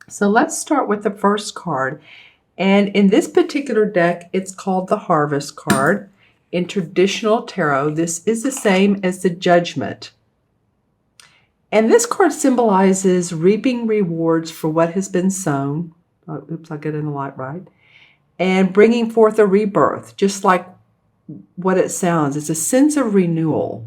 So let's start with the first card. And in this particular deck, it's called the Harvest card. In traditional tarot, this is the same as the Judgment. And this card symbolizes reaping rewards for what has been sown. Oh, oops, I'll get in the light right. And bringing forth a rebirth, just like what it sounds. It's a sense of renewal.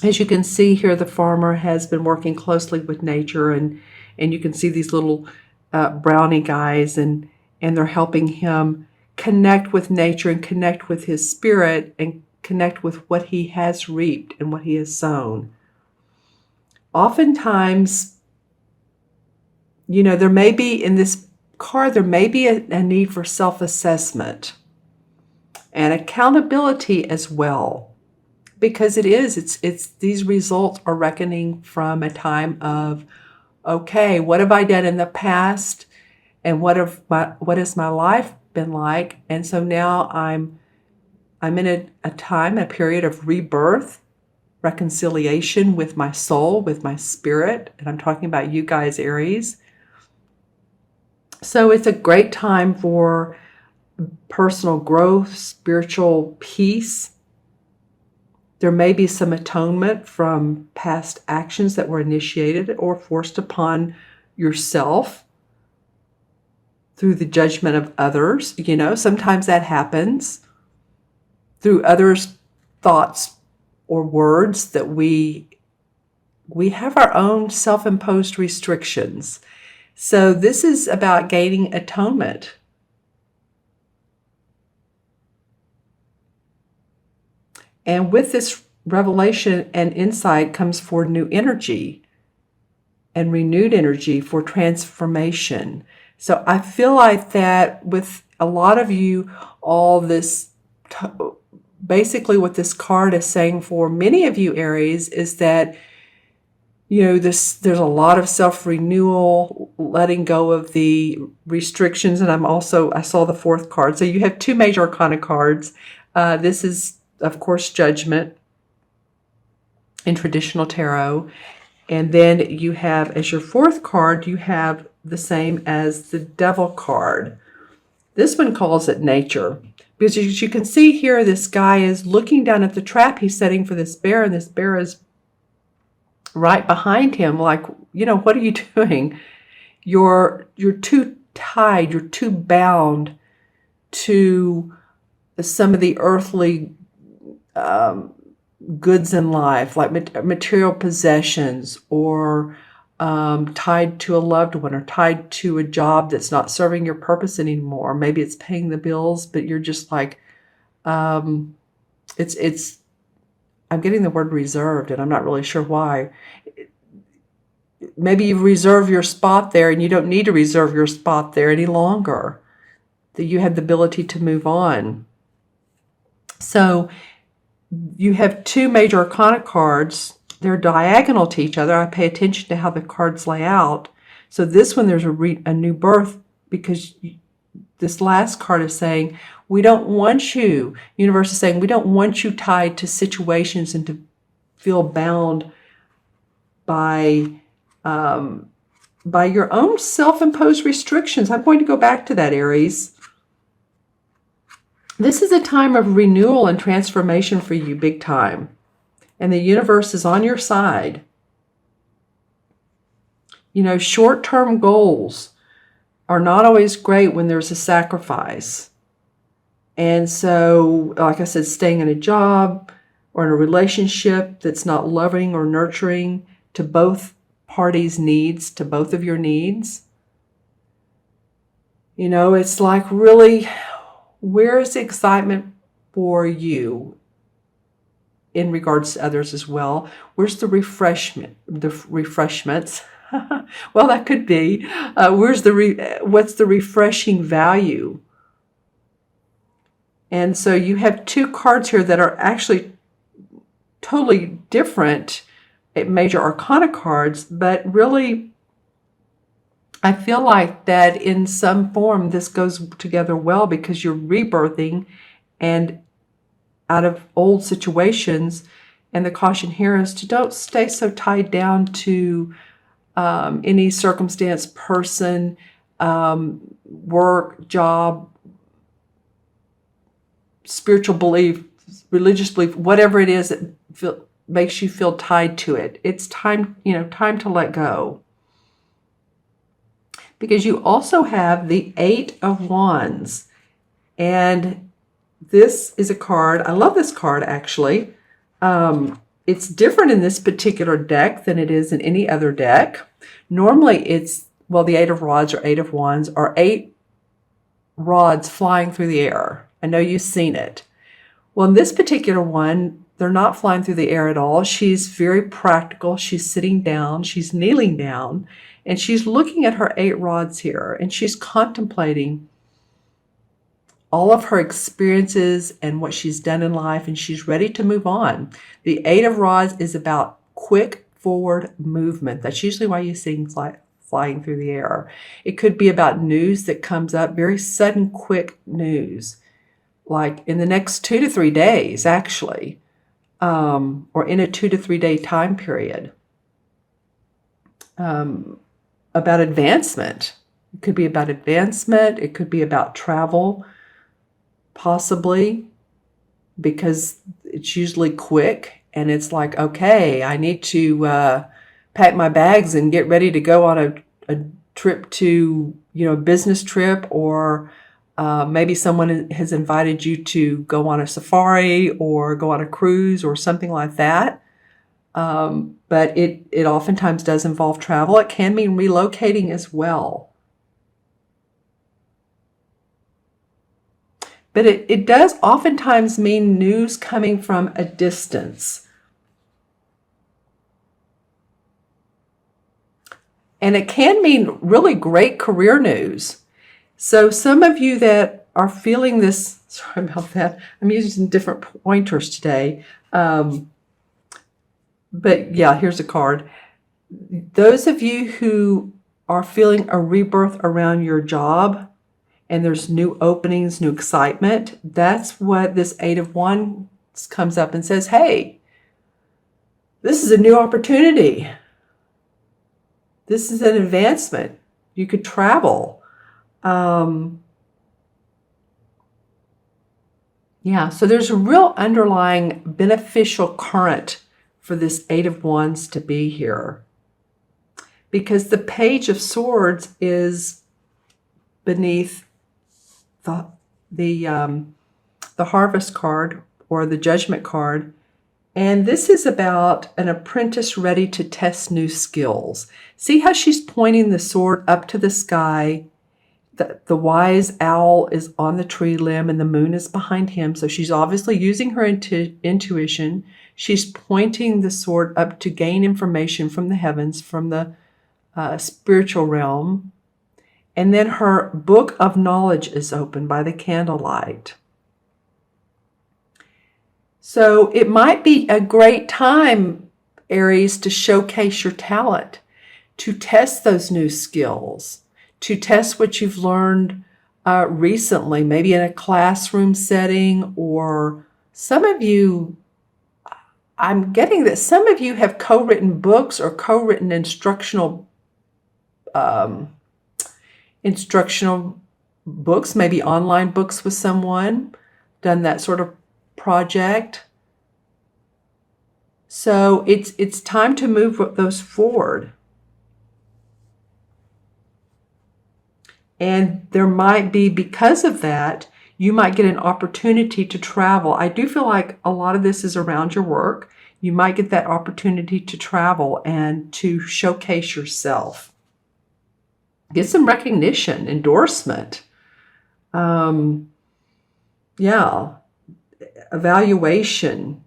As you can see here, the farmer has been working closely with nature, and you can see these little brownie guys, and they're helping him connect with nature and connect with his spirit and connect with what he has reaped and what he has sown. Oftentimes, there may be, in this card, there may be a need for self-assessment and accountability as well, because it's these results are reckoning from a time of, okay, what have I done in the past, and what has my life been like? And so now I'm in a period of rebirth, reconciliation with my soul, with my spirit, and I'm talking about you guys, Aries. So it's a great time for personal growth, spiritual peace. There may be some atonement from past actions that were initiated or forced upon yourself through the judgment of others. Sometimes that happens through others' thoughts or words, that we have our own self-imposed restrictions. So this is about gaining atonement. And with this revelation and insight comes for new energy and renewed energy for transformation. So I feel like that with a lot of you, all this, basically what this card is saying for many of you, Aries, is that, there's a lot of self-renewal, letting go of the restrictions. And I saw the fourth card. So you have two major arcana cards. This is, of course, Judgment in traditional tarot. And then you have, as your fourth card, you have the same as the Devil card. This one calls it Nature. Because as you can see here, this guy is looking down at the trap he's setting for this bear, and this bear is right behind him, like, what are you doing? You're too tied, you're too bound to some of the earthly goods in life, like material possessions, or tied to a loved one, or tied to a job that's not serving your purpose anymore. Maybe it's paying the bills, but you're just like, it's I'm getting the word reserved, and I'm not really sure why. Maybe you reserve your spot there, and you don't need to reserve your spot there any longer, that you have the ability to move on. So you have two major arcana cards. They're diagonal to each other. I pay attention to how the cards lay out. So this one, there's a new birth, because this last card is saying, we don't want you, universe is saying, we don't want you tied to situations and to feel bound by your own self-imposed restrictions. I'm going to go back to that, Aries. This is a time of renewal and transformation for you, big time. And the universe is on your side. Short-term goals are not always great when there's a sacrifice. And so, like I said, staying in a job or in a relationship that's not loving or nurturing to both parties' needs, to both of your needs. It's like, really, where's the excitement for you in regards to others as well? Where's the refreshments? Well, that could be. What's the refreshing value? And so you have two cards here that are actually totally different major arcana cards, but really, I feel like that in some form this goes together well, because you're rebirthing and out of old situations. And the caution here is to don't stay so tied down to any circumstance, person, work, job, spiritual belief, religious belief, whatever it is that makes you feel tied to it. It's time, time to let go. Because you also have the Eight of Wands. And this is a card. I love this card, actually. It's different in this particular deck than it is in any other deck. Normally it's, the Eight of Rods or Eight of Wands are 8 rods flying through the air. I know you've seen it. Well, in this particular one, they're not flying through the air at all. She's very practical. She's sitting down. She's kneeling down. And she's looking at her 8 rods here. And she's contemplating all of her experiences and what she's done in life, and she's ready to move on. The Eight of Rods is about quick forward movement. That's usually why you see things like flying through the air. It could be about news that comes up, very sudden, quick news, like in the next 2 to 3 days, actually, or in a 2 to 3 day time period. About advancement. It could be about advancement. It could be about travel. Possibly, because it's usually quick and it's like, okay, I need to pack my bags and get ready to go on a trip to, a business trip, or maybe someone has invited you to go on a safari or go on a cruise or something like that. But it oftentimes does involve travel. It can mean relocating as well. But it does oftentimes mean news coming from a distance. And it can mean really great career news. So some of you that are feeling this, sorry about that, I'm using different pointers today. But yeah, here's a card. Those of you who are feeling a rebirth around your job, and there's new openings, new excitement, that's what this Eight of Wands comes up and says, hey, this is a new opportunity. This is an advancement. You could travel. Yeah, so there's a real underlying beneficial current for this Eight of Wands to be here. Because the Page of Swords is beneath the Harvest card or the Judgment card. And this is about an apprentice ready to test new skills. See how she's pointing the sword up to the sky? The wise owl is on the tree limb and the moon is behind him. So she's obviously using her intuition. She's pointing the sword up to gain information from the heavens, from the spiritual realm. And then her book of knowledge is open by the candlelight. So it might be a great time, Aries, to showcase your talent, to test those new skills, to test what you've learned recently, maybe in a classroom setting, or some of you, I'm getting that some of you have co-written books or co-written instructional books, maybe online books with someone, done that sort of project. So it's time to move those forward. And there might be, because of that, you might get an opportunity to travel. I do feel like a lot of this is around your work. You might get that opportunity to travel and to showcase yourself. Get some recognition, endorsement. Yeah, evaluation.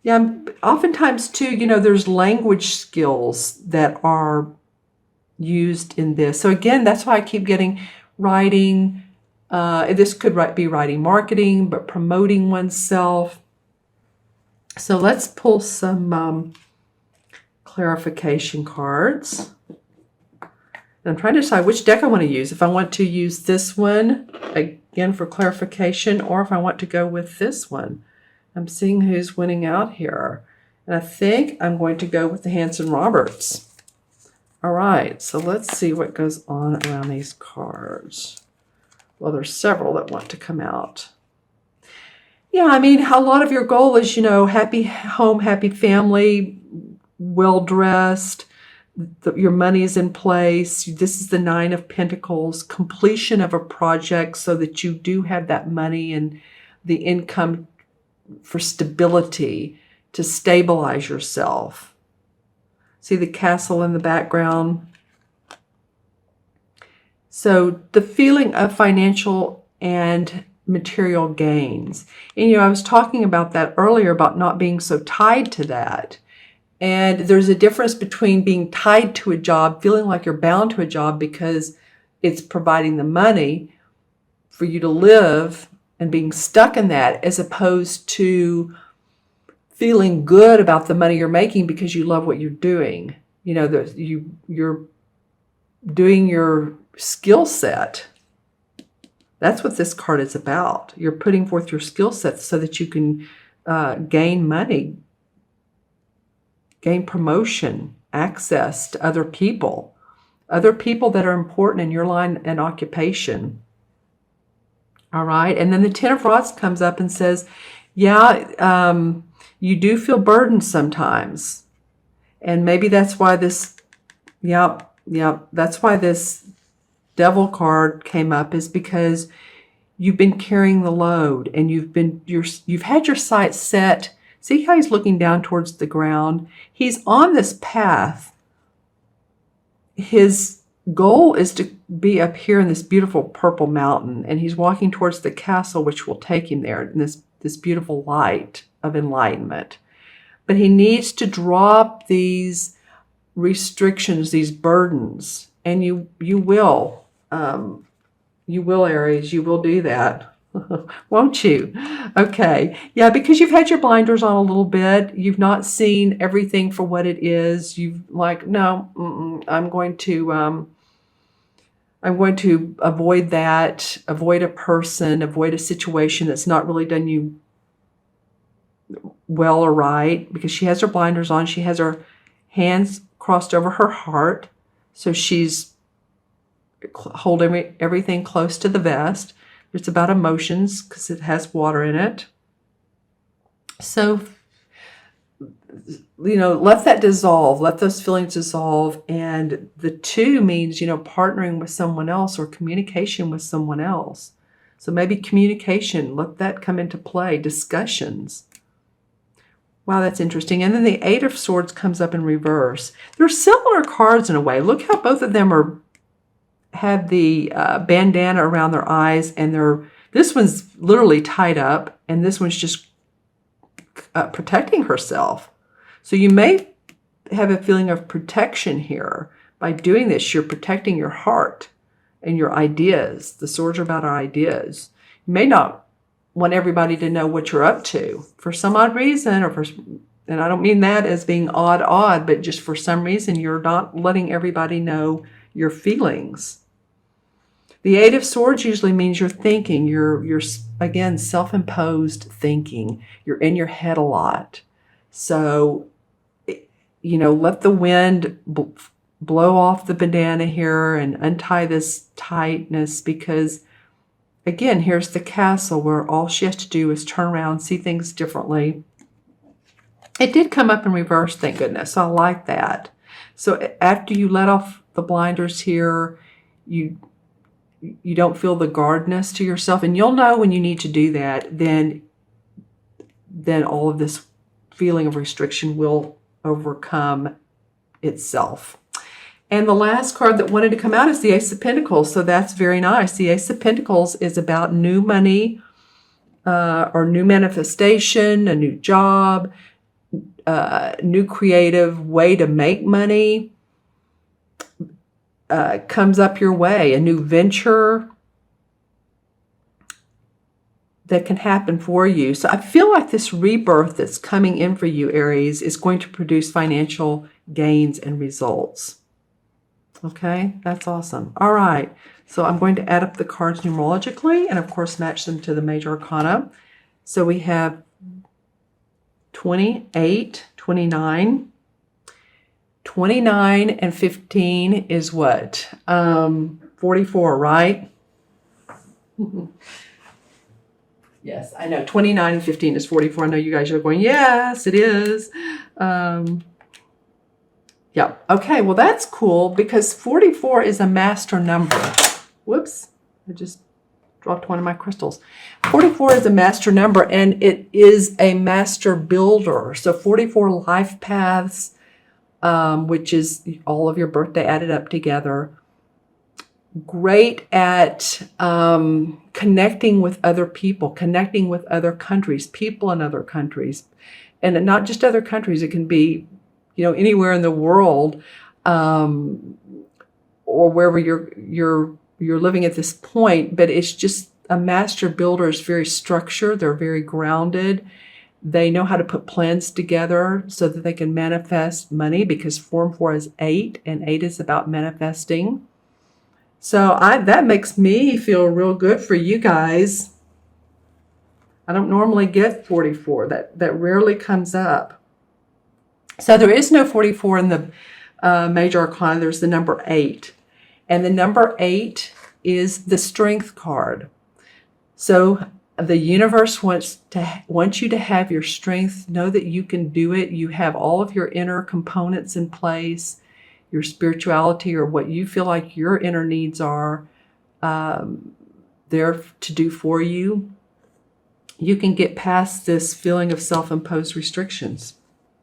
Yeah, oftentimes too, there's language skills that are used in this. So again, that's why I keep getting writing. This could be writing marketing, but promoting oneself. So let's pull some clarification cards. And I'm trying to decide which deck I want to use. If I want to use this one, again, for clarification, or if I want to go with this one. I'm seeing who's winning out here. And I think I'm going to go with the Hanson Roberts. All right, so let's see what goes on around these cards. Well, there's several that want to come out. Yeah, I mean, a lot of your goal is, happy home, happy family, well-dressed, your money is in place. This is the Nine of Pentacles, completion of a project so that you do have that money and the income for stability to stabilize yourself. See the castle in the background? So the feeling of financial and material gains. And, I was talking about that earlier about not being so tied to that. And there's a difference between being tied to a job, feeling like you're bound to a job because it's providing the money for you to live and being stuck in that, as opposed to feeling good about the money you're making because you love what you're doing. You're doing your skill set. That's what this card is about. You're putting forth your skill set so that you can gain money, gain promotion, access to other people that are important in your line and occupation. All right. And then the Ten of Rods comes up and says, yeah, you do feel burdened sometimes. And maybe that's why this, that's why this Devil card came up, is because you've been carrying the load and you've had your sights set. See how he's looking down towards the ground? He's on this path. His goal is to be up here in this beautiful purple mountain, and he's walking towards the castle, which will take him there in this beautiful light of enlightenment. But he needs to drop these restrictions, these burdens, and you will. You will, Aries. You will do that. Won't you? Okay. Yeah, because you've had your blinders on a little bit. You've not seen everything for what it is. You've no, I'm going to avoid that, avoid a person, avoid a situation that's not really done you well or right, because she has her blinders on. She has her hands crossed over her heart. So she's holding everything close to the vest. It's about emotions because it has water in it. So, let that dissolve. Let those feelings dissolve. And the two means, partnering with someone else or communication with someone else. So maybe communication, let that come into play. Discussions. Wow, that's interesting. And then the Eight of Swords comes up in reverse. They're similar cards in a way. Look how both of them have the bandana around their eyes, and this one's literally tied up, and this one's just protecting herself. So you may have a feeling of protection here. By doing this, you're protecting your heart and your ideas. The swords are about our ideas. You may not want everybody to know what you're up to for some odd reason, and I don't mean that as being odd, but just for some reason you're not letting everybody know your feelings. The Eight of Swords usually means you're thinking. You're again, self-imposed thinking. You're in your head a lot. So, let the wind blow off the bandana here and untie this tightness, because, again, here's the castle where all she has to do is turn around, see things differently. It did come up in reverse, thank goodness. So I like that. So after you let off the blinders here, you don't feel the guardness to yourself, and you'll know when you need to do that, then all of this feeling of restriction will overcome itself. And the last card that wanted to come out is the Ace of Pentacles, so that's very nice. The Ace of Pentacles is about new money or new manifestation, a new job, new creative way to make money. Comes up your way, a new venture that can happen for you. So I feel like this rebirth that's coming in for you, Aries, is going to produce financial gains and results. Okay, that's awesome. All right, so I'm going to add up the cards numerologically and, of course, match them to the major arcana. So we have 28, 29. 29 and 15 is what? 44, right? Yes, I know. 29 and 15 is 44. I know you guys are going, yes, it is. Yeah. Okay, well, that's cool because 44 is a master number. Whoops, I just dropped one of my crystals. 44 is a master number, and it is a master builder. So 44 life paths, which is all of your birthday added up together. Great at connecting with other people, connecting with other countries, people in other countries. And not just other countries, it can be, anywhere in the world, or wherever you're living at this point. But it's just a master builder is very structured. They're very grounded. They know how to put plans together so that they can manifest money, because form 4 is 8, and 8 is about manifesting. So that makes me feel real good for you guys. I don't normally get 44. That rarely comes up. So there is no 44 in the major arcana. There's the number 8. And the number 8 is the strength card. So the universe wants you to have your strength, know that you can do it. You have all of your inner components in place, your spirituality, or what you feel like your inner needs are there to do for you. You can get past this feeling of self-imposed restrictions.